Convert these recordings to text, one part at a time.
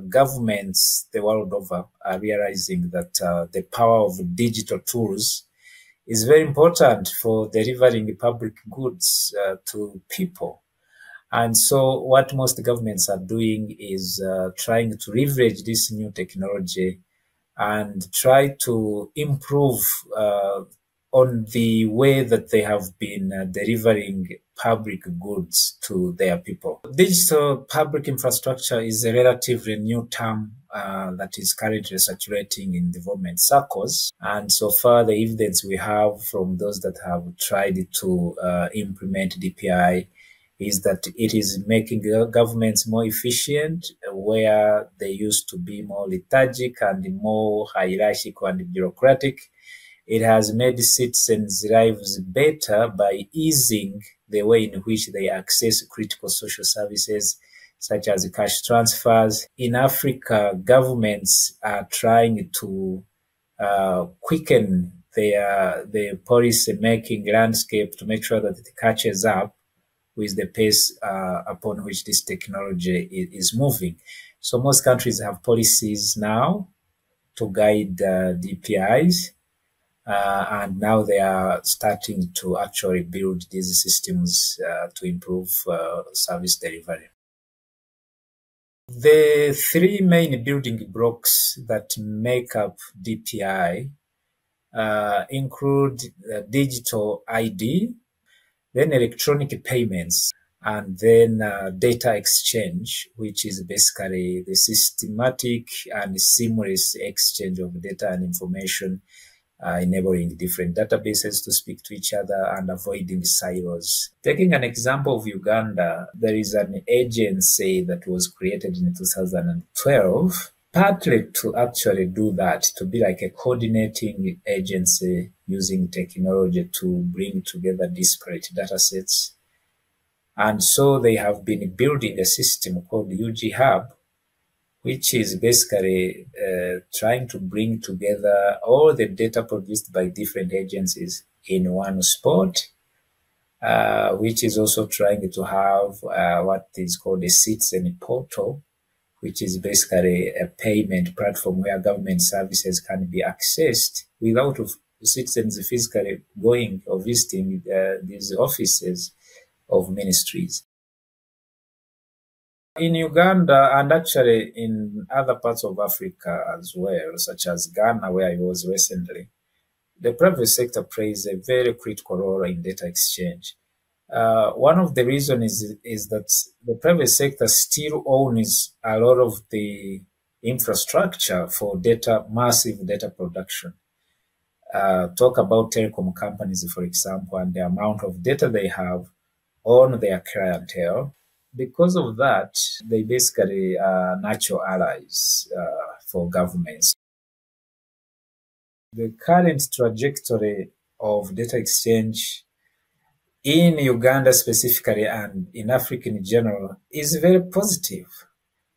governments the world over are realizing that the power of digital tools is very important for delivering public goods to people. And so what most governments are doing is trying to leverage this new technology and try to improve on the way that they have been delivering public goods to their people. Digital public infrastructure is a relatively new term that is currently circulating in development circles. And so far, the evidence we have from those that have tried to implement DPI is that it is making governments more efficient, where they used to be more lethargic and more hierarchical and bureaucratic. It has made citizens' lives better by easing the way in which they access critical social services, such as cash transfers. In Africa, governments are trying to quicken their policy-making landscape to make sure that it catches up with the pace upon which this technology is moving. So most countries have policies now to guide DPIs, and now they are starting to actually build these systems to improve service delivery. The three main building blocks that make up DPI include digital ID, then electronic payments, and then data exchange, which is basically the systematic and seamless exchange of data and information, enabling different databases to speak to each other and avoiding silos. Taking an example of Uganda, there is an agency that was created in 2012, partly to actually do that, to be like a coordinating agency using technology to bring together disparate data sets. And so they have been building a system called UGhub, which is basically trying to bring together all the data produced by different agencies in one spot, which is also trying to have what is called a citizen portal, which is basically a payment platform where government services can be accessed without citizens physically going or visiting these offices of ministries. In Uganda, and actually in other parts of Africa as well, such as Ghana, where I was recently, the private sector plays a very critical role in data exchange. One of the reasons is that the private sector still owns a lot of the infrastructure for massive data production. Talk about telecom companies, for example, and the amount of data they have on their clientele. Because of that, they basically are natural allies for governments. The current trajectory of data exchange in Uganda specifically and in Africa in general is very positive.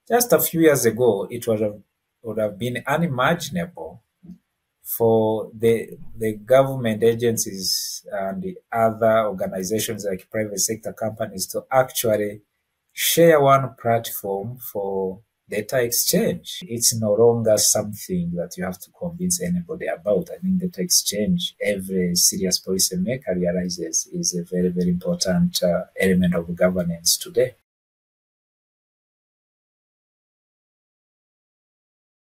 Just a few years ago, it would have been unimaginable for the government agencies and the other organizations like private sector companies to actually share one platform for data exchange. It's no longer something that you have to convince anybody about. I think data exchange, every serious policymaker realizes, is a very, very important element of governance today.